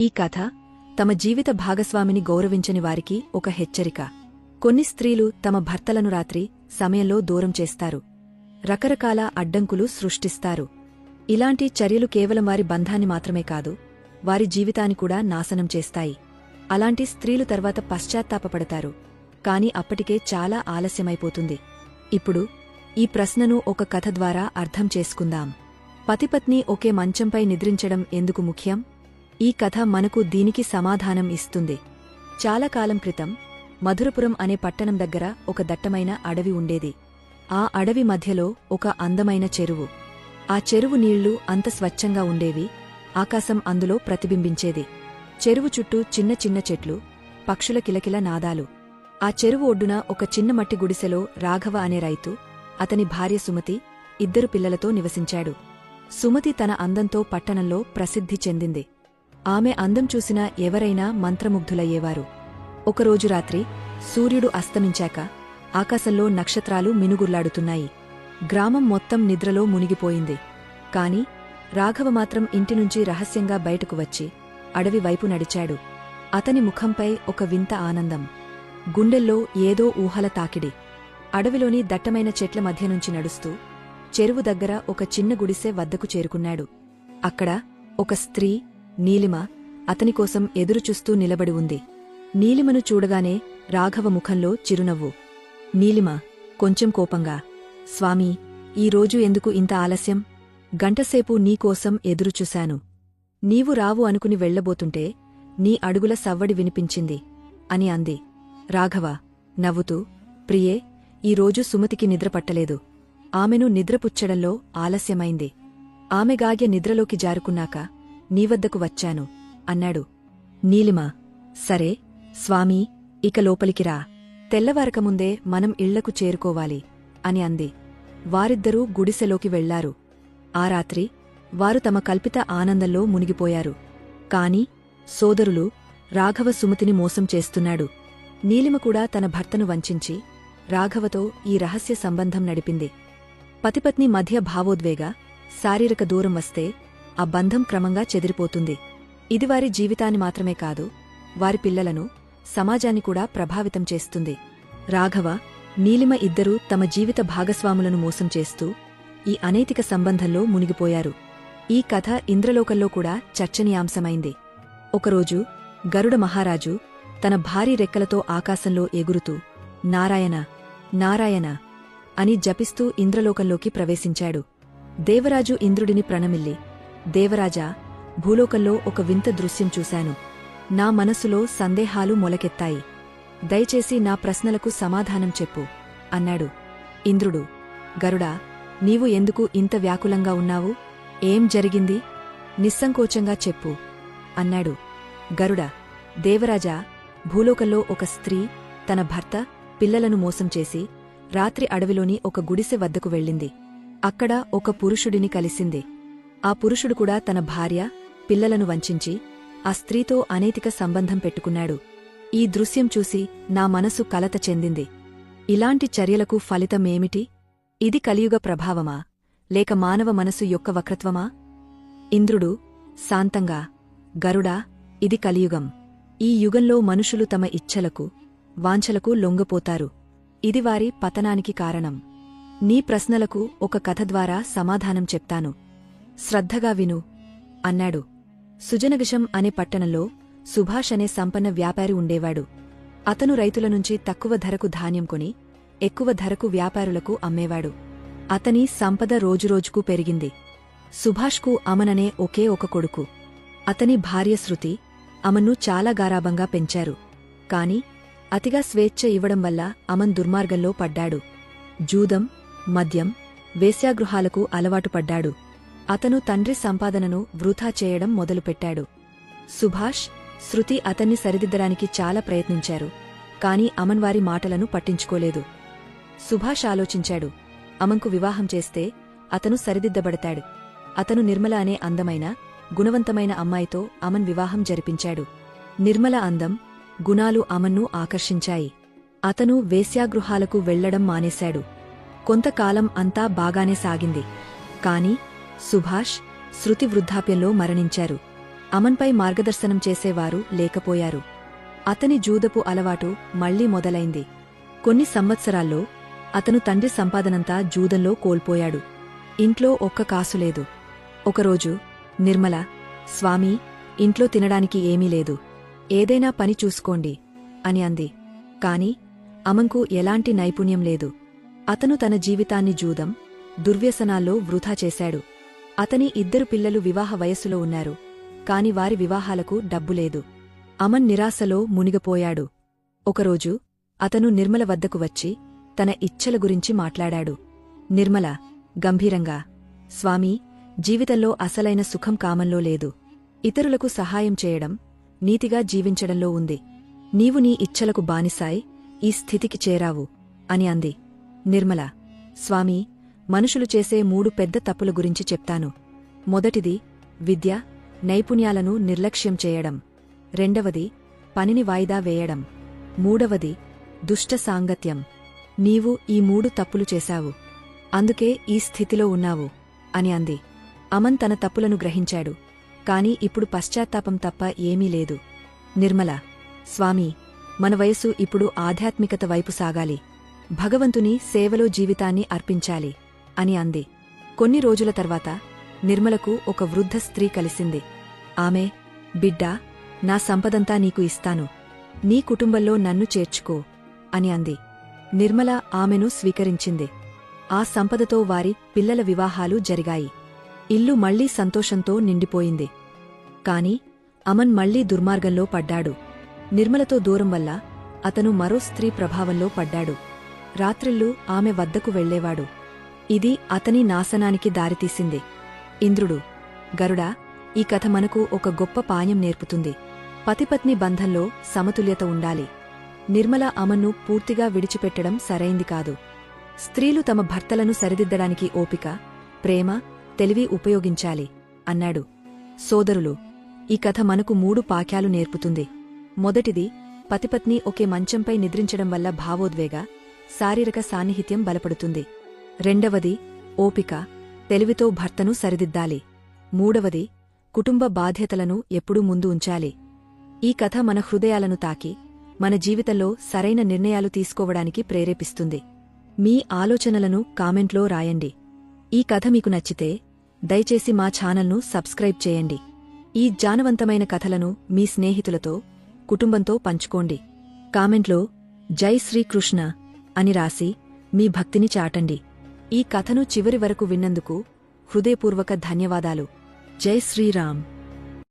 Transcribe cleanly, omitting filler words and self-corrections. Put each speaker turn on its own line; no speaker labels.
ఈ కథ తమ జీవిత భాగస్వామిని గౌరవించని వారికి ఒక హెచ్చరిక. కొన్ని స్త్రీలు తమ భర్తలను రాత్రి సమయంలో దూరం చేస్తారు, రకరకాల అడ్డంకులు సృష్టిస్తారు. ఇలాంటి చర్యలు కేవలం వారి బంధాన్ని మాత్రమే కాదు, వారి జీవితాన్ని కూడా నాశనం చేస్తాయి. అలాంటి స్త్రీలు తర్వాత పశ్చాత్తాపపడతారు, కాని అప్పటికే చాలా ఆలస్యమైపోతుంది. ఇప్పుడు ఈ ప్రశ్నను ఒక కథ ద్వారా అర్థం చేసుకుందాం. పతిపత్ని ఒకే మంచంపై నిద్రించడం ఎందుకు ముఖ్యం? ఈ కథ మనకు దీనికి సమాధానం ఇస్తుంది. చాలా కాలం క్రితం మధురపురం అనే పట్టణం దగ్గర ఒక దట్టమైన అడవి ఉండేది. ఆ అడవి మధ్యలో ఒక అందమైన చెరువు. ఆ చెరువు నీళ్లు అంత స్వచ్ఛంగా ఉండేవి, ఆకాశం అందులో ప్రతిబింబించేది. చెరువు చుట్టూ చిన్న చిన్న చెట్లు, పక్షుల కిలకిల నాదాలు. ఆ చెరువు ఒడ్డున ఒక చిన్న మట్టి గుడిసెలో రాఘవ అనే రైతు, అతని భార్య సుమతి, 2 పిల్లలతో నివసించాడు. సుమతి తన అందంతో పట్టణంలో ప్రసిద్ధి చెందింది. ఆమె అందం చూసిన ఎవరైనా మంత్రముగ్ధులయ్యేవారు. ఒకరోజు రాత్రి సూర్యుడు అస్తమించాక ఆకాశంలో నక్షత్రాలు మినుగుర్లాడుతున్నాయి. గ్రామం మొత్తం నిద్రలో మునిగిపోయింది. కాని రాఘవ మాత్రం ఇంటినుంచి రహస్యంగా బయటకు వచ్చి అడవి వైపు నడిచాడు. అతని ముఖంపై ఒక వింత ఆనందం, గుండెల్లో ఏదో ఊహల తాకిడి. అడవిలోని దట్టమైన చెట్ల మధ్యనుంచి నడుస్తూ చెరువు దగ్గర ఒక చిన్న గుడిసె వద్దకు చేరుకున్నాడు. అక్కడ ఒక స్త్రీ, నీలిమ, అతనికోసం ఎదురుచూస్తూ నిలబడి ఉంది. నీలిమను చూడగానే రాఘవ ముఖంలో చిరునవ్వు. నీలిమ కొంచెం కోపంగా, స్వామీ, ఈరోజు ఎందుకు ఇంత ఆలస్యం? గంటసేపు నీకోసం ఎదురుచూశాను. నీవు రావు అనుకుని వెళ్లబోతుంటే నీ అడుగుల సవ్వడి వినిపించింది అని అంది. రాఘవ నవ్వుతూ, ప్రియే, ఈరోజు సుమతికి నిద్రపట్టలేదు. ఆమెను నిద్రపుచ్చడంలో ఆలస్యమైంది. ఆమె గాగ్య నిద్రలోకి జారుకున్నాక నీవద్దకు వచ్చాను అన్నాడు. నీలిమ, సరే స్వామీ, ఇక లోపలికి రా. తెల్లవారకముందే మనం ఇళ్లకు చేరుకోవాలి అని అంది. వారిద్దరూ గుడిసెలోకి వెళ్లారు. ఆ రాత్రి వారు తమ కల్పిత ఆనందంలో మునిగిపోయారు. కాని సోదరులు, రాఘవ సుమతిని మోసం చేస్తున్నాడు. నీలిమ కూడా తన భర్తను వంచించి రాఘవతో ఈ రహస్య సంబంధం నడిపింది. పతిపత్ని మధ్య భావోద్వేగ, శారీరక దూరం వస్తే ఆ బంధం క్రమంగా చెదిరిపోతుంది. ఇది వారి జీవితాన్ని మాత్రమే కాదు, వారి పిల్లలను, సమాజాన్ని కూడా ప్రభావితం చేస్తుంది. రాఘవ, నీలిమ ఇద్దరూ తమ జీవిత భాగస్వాములను మోసం చేస్తూ ఈ అనైతిక సంబంధంలో మునిగిపోయారు. ఈ కథ ఇంద్రలోకంలో కూడా చర్చనీయాంశమైంది. ఒకరోజు గరుడ మహారాజు తన భారీ రెక్కలతో ఆకాశంలో ఎగురుతూ నారాయణ నారాయణ అని జపిస్తూ ఇంద్రలోకంలోకి ప్రవేశించాడు. దేవరాజు ఇంద్రుడిని ప్రణమిల్లి, దేవరాజా, భూలోకంలో ఒక వింత దృశ్యం చూశాను. నా మనసులో సందేహాలు మొలకెత్తాయి. దయచేసి నా ప్రశ్నలకు సమాధానం చెప్పు అన్నాడు. ఇంద్రుడు, గరుడా, నీవు ఎందుకు ఇంత వ్యాకులంగా ఉన్నావు? ఏం జరిగింది? నిస్సంకోచంగా చెప్పు అన్నాడు. గరుడ, దేవరాజా, భూలోకంలో ఒక స్త్రీ తన భర్త, పిల్లలను మోసం చేసి రాత్రి అడవిలోని ఒక గుడిసె వద్దకు వెళ్ళింది. అక్కడ ఒక పురుషుడిని కలిసింది. ఆ పురుషుడు కూడా తన భార్య, పిల్లలను వంచించి ఆ స్త్రీతో అనైతిక సంబంధం పెట్టుకున్నాడు. ఈ దృశ్యం చూసి నా మనసు కలత చెందింది. ఇలాంటి చర్యలకు ఫలితమేమిటి? ఇది కలియుగ ప్రభావమా, లేక మానవ మనసు యొక్క వక్రత్వమా? ఇంద్రుడు శాంతంగా, గరుడా, ఇది కలియుగం. ఈ యుగంలో మనుషులు తమ ఇచ్ఛలకు, వాంఛలకు లొంగపోతారు. ఇది వారి పతనానికి కారణం. నీ ప్రశ్నలకు ఒక కథ ద్వారా సమాధానం చెప్తాను. శ్రద్ధగా విను అన్నాడు. సుజనగశం అనే పట్టణంలో సుభాష్ అనే సంపన్న వ్యాపారి ఉండేవాడు. అతను రైతుల నుంచి తక్కువ ధరకు ధాన్యం కొని ఎక్కువ ధరకు వ్యాపారులకు అమ్మేవాడు. అతని సంపద రోజురోజుకూ పెరిగింది. సుభాష్కు అమననే ఒకే ఒక కొడుకు. అతని భార్య శృతి అమన్ను చాలా గారాబంగా పెంచారు. కాని అతిగా స్వేచ్ఛ ఇవ్వడం వల్ల అమన్ దుర్మార్గంలో పడ్డాడు. జూదం, మద్యం, వేశ్యాగృహాలకు అలవాటు పడ్డాడు. అతను తండ్రి సంపాదనను వృథా చేయడం మొదలుపెట్టాడు. సుభాష్, శృతి అతన్ని సరిదిద్దడానికి చాలా ప్రయత్నించారు. కాని అమన్ వారి మాటలను పట్టించుకోలేదు. సుభాష్ ఆలోచించాడు, అమన్కు వివాహం చేస్తే అతను సరిదిద్దబడతాడు. అతను నిర్మల అనే అందమైన, గుణవంతమైన అమ్మాయితో అమన్ వివాహం జరిపించాడు. నిర్మల అందం, గుణాలు అమన్ను ఆకర్షించాయి. అతను వేశ్యాగృహాలకు వెళ్లడం మానేశాడు. కొంతకాలం అంతా బాగానే సాగింది. కాని సుభాష్, శృతి వృద్ధాప్యంలో మరణించారు. అమన్పై మార్గదర్శనం చేసేవారు లేకపోయారు. అతని జూదపు అలవాటు మళ్లీ మొదలైంది. కొన్ని సంవత్సరాల్లో అతను తండ్రి సంపాదనంతా జూదంలో కోల్పోయాడు. ఇంట్లో ఒక్క కాసులేదు. ఒకరోజు నిర్మల, స్వామీ, ఇంట్లో తినడానికి ఏమీ లేదు, ఏదైనా పని చూసుకోండి అని అంది. కాని అమన్కు ఎలాంటి నైపుణ్యం లేదు. అతను తన జీవితాన్ని జూదం, దుర్వ్యసనాల్లో వృధా చేశాడు. అతని 2 పిల్లలు వివాహ వయస్సులో ఉన్నారు. కాని వారి వివాహాలకు డబ్బులేదు. అమన్ నిరాశలో మునిగిపోయాడు. ఒకరోజు అతను నిర్మల వద్దకు వచ్చి తన ఇచ్ఛల గురించి మాట్లాడాడు. నిర్మల గంభీరంగా, స్వామీ, జీవితంలో అసలైన సుఖం కామంలో లేదు, ఇతరులకు సహాయం చేయడం, నీతిగా జీవించడంలో ఉంది. నీవు నీ ఇచ్ఛలకు బానిసాయి ఈ స్థితికి చేరావు అని అంది. నిర్మల, స్వామీ, మనుషులు చేసే 3 పెద్ద తప్పుల గురించి చెప్తాను. మొదటిది విద్య, నైపుణ్యాలను నిర్లక్ష్యం చేయడం. రెండవది పనిని వాయిదా వేయడం. మూడవది దుష్ట సాంగత్యం. నీవు ఈ 3 తప్పులు చేశావు. అందుకే ఈ స్థితిలో ఉన్నావు అని అంది. అమన్ తన తప్పులను గ్రహించాడు. కాని ఇప్పుడు పశ్చాత్తాపం తప్ప ఏమీ లేదు. నిర్మల, స్వామీ, మన వయసు ఇప్పుడు ఆధ్యాత్మికత వైపు సాగాలి, భగవంతుని సేవలో జీవితాన్ని అర్పించాలి అని అంది. కొన్ని రోజుల తర్వాత నిర్మలకు ఒక వృద్ధ స్త్రీ కలిసింది. ఆమె, బిడ్డా, నా సంపదంతా నీకు ఇస్తాను, నీ కుటుంబంలో నన్ను చేర్చుకో అని అంది. నిర్మల ఆమెను స్వీకరించింది. ఆ సంపదతో వారి పిల్లల వివాహాలు జరిగాయి. ఇల్లు మళ్లీ సంతోషంతో నిండిపోయింది. కాని అమన్ మళ్లీ దుర్మార్గంలో పడ్డాడు. నిర్మలతో దూరం వల్ల అతను మరో స్త్రీ ప్రభావంలో పడ్డాడు. రాత్రిళ్ళు ఆమె వద్దకు వెళ్లేవాడు. ఇది అతని నాశనానికి దారితీసింది. ఇంద్రుడు, గరుడా, ఈ కథ మనకు ఒక గొప్ప పాఠం నేర్పుతుంది. పతిపత్ని బంధంలో సమతుల్యత ఉండాలి. నిర్మల అమన్ను పూర్తిగా విడిచిపెట్టడం సరైంది కాదు. స్త్రీలు తమ భర్తలను సరిదిద్దడానికి ఓపిక, ప్రేమ, తెలివి ఉపయోగించాలి అన్నాడు. సోదరులు, ఈ కథ మనకు 3 పాఠాలు నేర్పుతుంది. మొదటిది, పతిపత్ని ఒకే మంచంపై నిద్రించడం వల్ల భావోద్వేగ, శారీరక సాన్నిహిత్యం బలపడుతుంది. రెండవది, ఓపిక, తెలివితో భర్తను సరిదిద్దాలి. మూడవది, కుటుంబ బాధ్యతలను ఎప్పుడూ ముందు ఉంచాలి. ఈ కథ మన హృదయాలను తాకి మన జీవితంలో సరైన నిర్ణయాలు తీసుకోవడానికి ప్రేరేపిస్తుంది. మీ ఆలోచనలను కామెంట్లో రాయండి. ఈ కథ మీకు నచ్చితే దయచేసి మా ఛానల్ను సబ్స్క్రైబ్ చేయండి. ఈ జానవంతమైన కథలను మీ స్నేహితులతో, కుటుంబంతో పంచుకోండి. కామెంట్లో జై శ్రీకృష్ణ అని రాసి మీ భక్తిని చాటండి. ఈ కథను చివరి వరకు విన్నందుకు హృదయపూర్వక ధన్యవాదాలు. జై శ్రీరామ్.